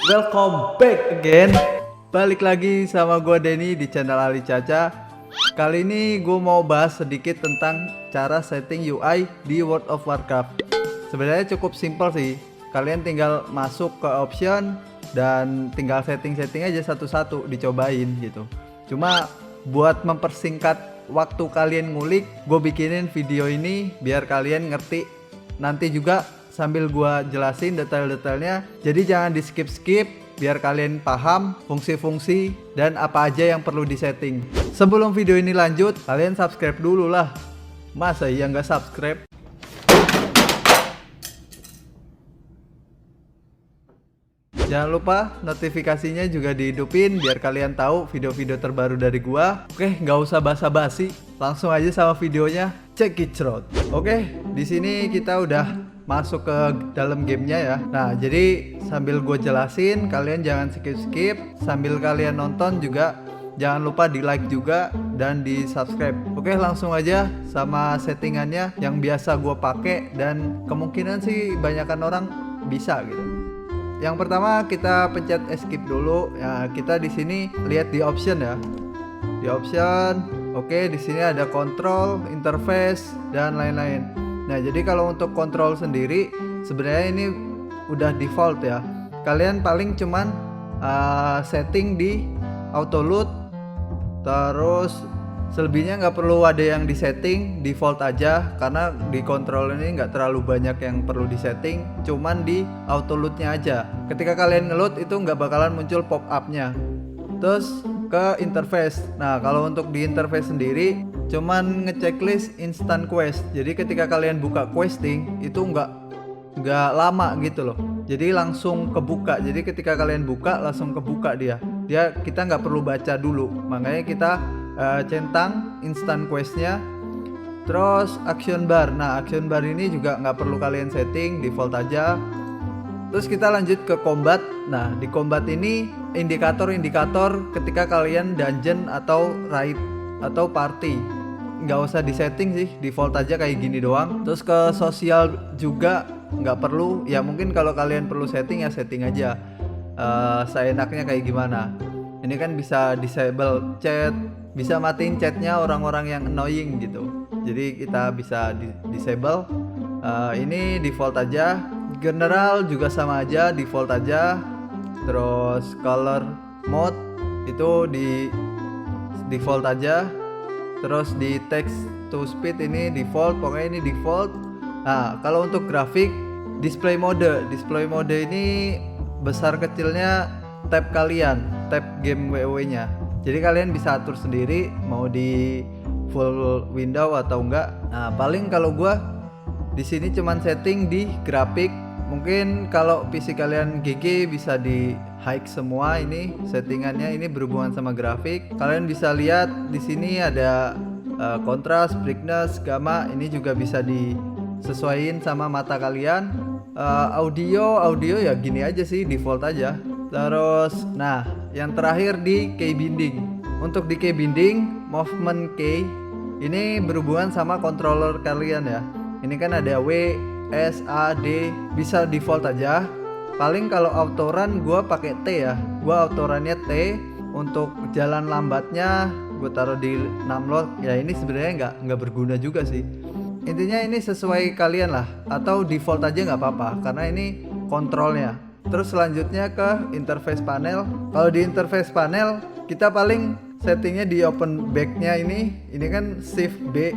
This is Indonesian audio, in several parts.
Welcome back again. Balik lagi sama gue Denny di channel Ali Caca. Kali ini gue mau bahas sedikit tentang cara setting UI di World of Warcraft. Sebenarnya cukup simpel sih. Kalian tinggal masuk ke option dan tinggal setting aja satu-satu, dicobain gitu. Cuma buat mempersingkat waktu kalian ngulik, gue bikinin video ini biar kalian ngerti nanti juga sambil gua jelasin detail-detailnya. Jadi jangan di skip-skip biar kalian paham fungsi-fungsi dan apa aja yang perlu disetting. Sebelum video ini lanjut, kalian subscribe dulu lah. Masa iya nggak subscribe? Jangan lupa notifikasinya juga dihidupin biar kalian tahu video-video terbaru dari gua. Oke, nggak usah basa-basi, langsung aja sama videonya. Check it out. Oke, di sini kita udah masuk ke dalam gamenya ya. Nah, jadi sambil gue jelasin, kalian jangan skip-skip. Sambil kalian nonton juga jangan lupa di like juga dan di subscribe. Oke, langsung aja sama settingannya yang biasa gue pakai dan kemungkinan sih banyakan orang bisa gitu. Yang pertama kita pencet escape dulu. Ya, kita di sini lihat di option ya. Di option, oke, di sini ada control, interface dan lain-lain. Nah, jadi kalau untuk kontrol sendiri sebenarnya ini udah default ya. Kalian paling cuman setting di auto load, terus selebihnya nggak perlu ada yang disetting, default aja karena di kontrol ini nggak terlalu banyak yang perlu disetting, cuman di auto loadnya aja. Ketika kalian ngeload itu nggak bakalan muncul pop up-nya. Terus ke interface. Nah, kalau untuk di interface sendiri cuman ngechecklist instant quest. Jadi ketika kalian buka questing itu nggak lama gitu loh. Jadi langsung kebuka. Jadi ketika kalian buka langsung kebuka dia. Kita nggak perlu baca dulu. Makanya kita centang instant questnya. Terus action bar. Nah, action bar ini juga nggak perlu kalian setting, default aja. Terus kita lanjut ke combat. Nah, di combat ini indikator-indikator ketika kalian dungeon atau raid atau party nggak usah disetting sih, default aja kayak gini doang. Terus ke sosial juga nggak perlu ya, mungkin kalau kalian perlu setting ya setting aja seenaknya kayak gimana. Ini kan bisa disable chat, bisa matiin chatnya orang-orang yang annoying gitu, jadi kita bisa disable. Ini default aja. General juga sama aja, default aja. Terus color mode itu di default aja. Terus di text to speed ini default, pokoknya ini default. Nah, kalau untuk grafik display mode ini besar kecilnya tab kalian, tab game WoW nya. Jadi kalian bisa atur sendiri mau di full window atau enggak. Nah, paling kalau gua di sini cuman setting di grafik. Mungkin kalau PC kalian GG bisa di high semua ini settingannya, ini berhubungan sama grafik. Kalian bisa lihat di sini ada kontras, brightness, gamma, ini juga bisa disesuaikan sama mata kalian. Audio ya gini aja sih, default aja. Terus nah, yang terakhir di key binding. Untuk di key binding, movement key ini berhubungan sama controller kalian ya. Ini kan ada W, S, A, D, bisa default aja. Paling kalau autoran gua pakai T ya. Gua autorannya T. Untuk jalan lambatnya gua taruh di numlock. Ya ini sebenarnya nggak berguna juga sih. Intinya ini sesuai kalian lah, atau default aja nggak apa-apa karena ini kontrolnya. Terus selanjutnya ke interface panel. Kalau di interface panel kita paling settingnya di open back-nya ini kan shift B.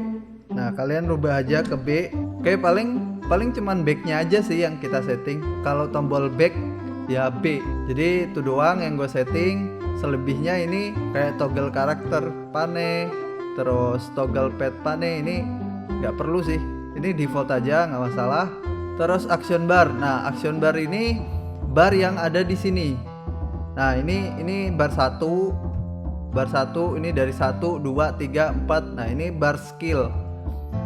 Nah, kalian rubah aja ke B. Oke, paling cuman back-nya aja sih yang kita setting. Kalau tombol back ya B. Jadi itu doang yang gue setting. Selebihnya ini kayak toggle karakter pane, terus toggle pet pane ini nggak perlu sih. Ini default aja, nggak masalah. Terus action bar. Nah, action bar ini bar yang ada di sini. Nah, ini bar 1. Bar 1 ini dari 1, 2, 3, 4. Nah, ini bar skill.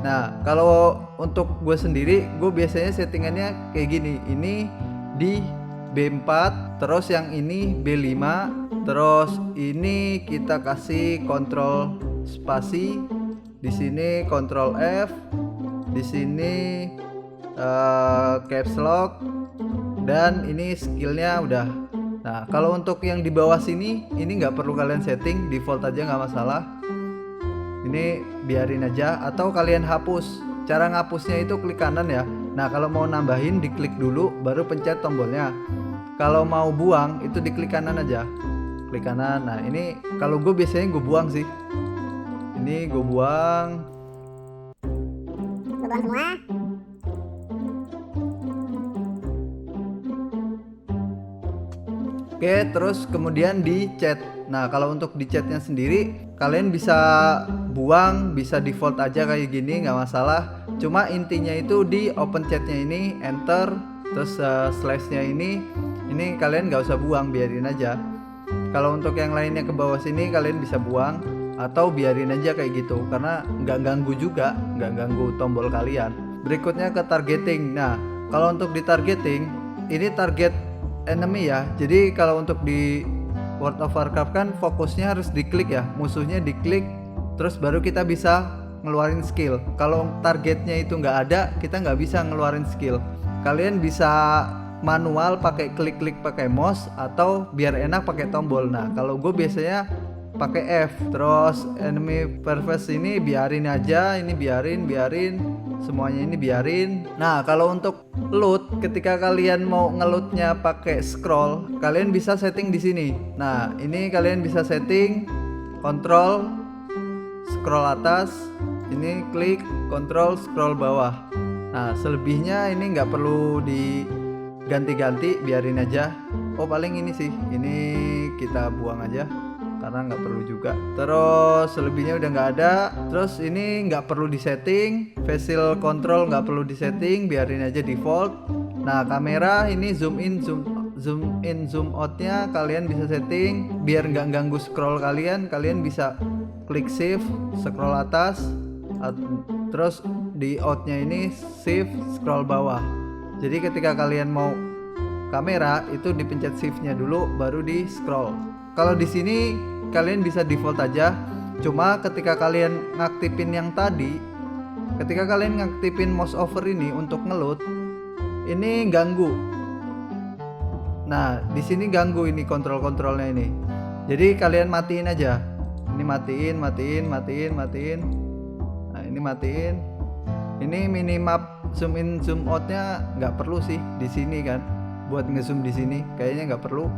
Nah, kalau untuk gue sendiri, gue biasanya settingannya kayak gini. Ini di B4, terus yang ini B5, terus ini kita kasih kontrol spasi, di sini kontrol F, di sini caps lock, dan ini skillnya udah Nah kalau untuk yang di bawah sini ini nggak perlu kalian setting, default aja nggak masalah. Ini biarin aja, atau kalian hapus. Cara ngapusnya itu klik kanan ya. Nah kalau mau nambahin diklik dulu baru pencet tombolnya. Kalau mau buang itu diklik kanan aja, klik kanan. Nah ini kalau gue biasanya gue buang sih, ini gue buang semua. Oke, terus kemudian di chat. Nah kalau untuk di chatnya sendiri kalian bisa buang, bisa default aja kayak gini nggak masalah. Cuma intinya itu di open chatnya ini enter, terus slashnya ini kalian nggak usah buang, biarin aja. Kalau untuk yang lainnya ke bawah sini kalian bisa buang atau biarin aja kayak gitu, karena nggak ganggu juga, nggak ganggu tombol kalian. Berikutnya ke targeting. Nah kalau untuk di targeting ini target enemy ya. Jadi kalau untuk di World of Warcraft kan fokusnya harus diklik ya, musuhnya diklik terus baru kita bisa ngeluarin skill. Kalau targetnya itu nggak ada, kita nggak bisa ngeluarin skill. Kalian bisa manual pakai klik-klik pakai mouse atau biar enak pakai tombol. Nah kalau gue biasanya pakai F. Terus enemy purpose ini biarin aja, ini biarin semuanya, ini biarin. Nah kalau untuk loot, ketika kalian mau ngelootnya pakai scroll, kalian bisa setting di sini. Nah ini kalian bisa setting kontrol scroll atas, ini klik kontrol scroll bawah. Nah selebihnya ini nggak perlu diganti-ganti, biarin aja. Oh paling ini sih, ini kita buang aja karena nggak perlu juga. Terus selebihnya udah nggak ada. Terus ini nggak perlu disetting, facial control nggak perlu disetting, biarin aja default. Nah kamera ini zoom in zoom outnya kalian bisa setting biar nggak ganggu scroll kalian. Kalian bisa klik shift scroll atas, terus di outnya ini shift scroll bawah. Jadi ketika kalian mau kamera itu dipencet shiftnya dulu baru di scroll. Kalau di sini kalian bisa default aja. Cuma ketika kalian ngaktifin yang tadi, ketika kalian ngaktifin mouse over ini untuk ngeload, ini ganggu. Nah di sini ganggu ini kontrolnya ini. Jadi kalian matiin aja. Ini matiin. Nah ini matiin. Ini minimap zoom in zoom outnya nggak perlu sih di sini kan. Buat ngezoom di sini kayaknya nggak perlu.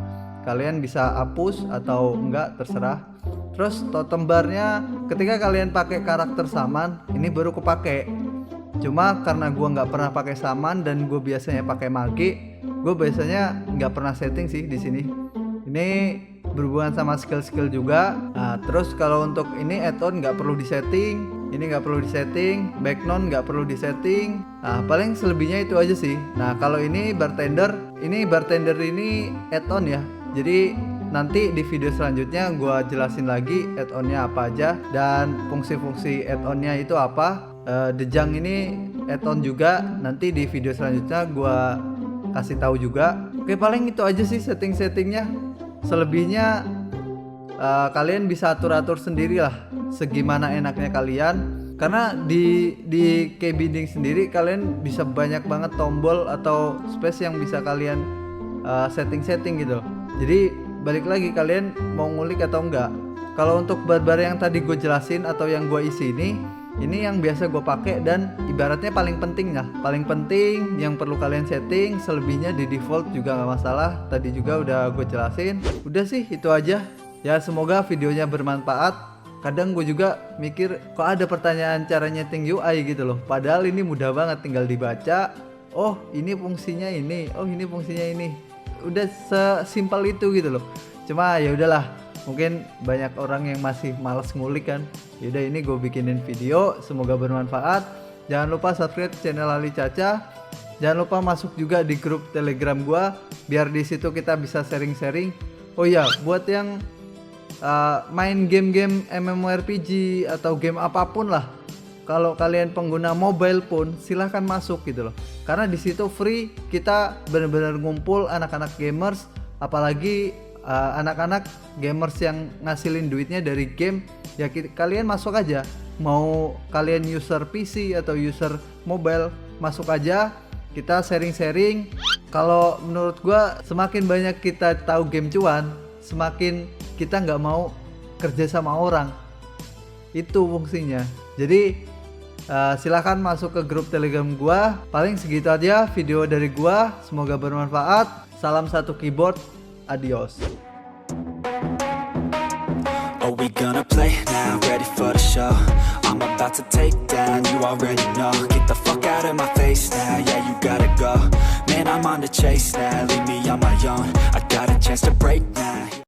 Kalian bisa hapus atau enggak terserah. Terus totem barnya ketika kalian pakai karakter saman ini baru kepake. Cuma karena gua nggak pernah pakai saman dan gue biasanya pakai mage, gue biasanya nggak pernah setting sih di sini. Ini berhubungan sama skill juga. Nah terus kalau untuk ini add-on nggak perlu disetting, ini nggak perlu disetting, background nggak perlu disetting. Nah paling selebihnya itu aja sih. Nah kalau ini bartender ini add-on ya. Jadi nanti di video selanjutnya gue jelasin lagi add-onnya apa aja dan fungsi-fungsi add-onnya itu apa. Dejang ini add-on juga, nanti di video selanjutnya gue kasih tahu juga. Oke paling itu aja sih setting-settingnya. Selebihnya kalian bisa atur-atur sendiri lah segimana enaknya kalian. Karena di K-Binding sendiri kalian bisa banyak banget tombol atau space yang bisa kalian setting-setting gitu. Jadi balik lagi kalian mau ngulik atau enggak. Kalau untuk barbar yang tadi gue jelasin atau yang gue isi ini yang biasa gue pakai dan ibaratnya paling penting lah. Paling penting yang perlu kalian setting, selebihnya di default juga nggak masalah. Tadi juga udah gue jelasin. Udah sih itu aja. Ya semoga videonya bermanfaat. Kadang gue juga mikir kok ada pertanyaan cara nyeting UI gitu loh. Padahal ini mudah banget, tinggal dibaca. Oh ini fungsinya ini, oh ini fungsinya ini. Udah sesimpel itu gitu loh. Cuma ya udahlah, mungkin banyak orang yang masih malas ngulik kan. Yaudah ini gue bikinin video, semoga bermanfaat. Jangan lupa subscribe channel Ali Caca. Jangan lupa masuk juga di grup Telegram gue, biar di situ kita bisa sharing-sharing. Oh iya, buat yang main game-game MMORPG atau game apapun lah, kalau kalian pengguna mobile pun silahkan masuk gitu loh. Karena di situ free, kita benar-benar ngumpul anak-anak gamers, apalagi anak-anak gamers yang ngasilin duitnya dari game. Ya kalian masuk aja, mau kalian user PC atau user mobile masuk aja. kita sharing-sharing. Kalau menurut gua semakin banyak kita tahu game cuan, semakin kita nggak mau kerja sama orang. Itu fungsinya. Jadi silahkan masuk ke grup Telegram gua. Paling segitu aja video dari gua. Semoga bermanfaat. Salam satu keyboard. Adios. Are we gonna play now? Ready for the show? I'm about to take down, you already know. Get the fuck out of my face now, yeah, you gotta go. Man, I'm on the chase now, leave me on my own. I got a chance to break now.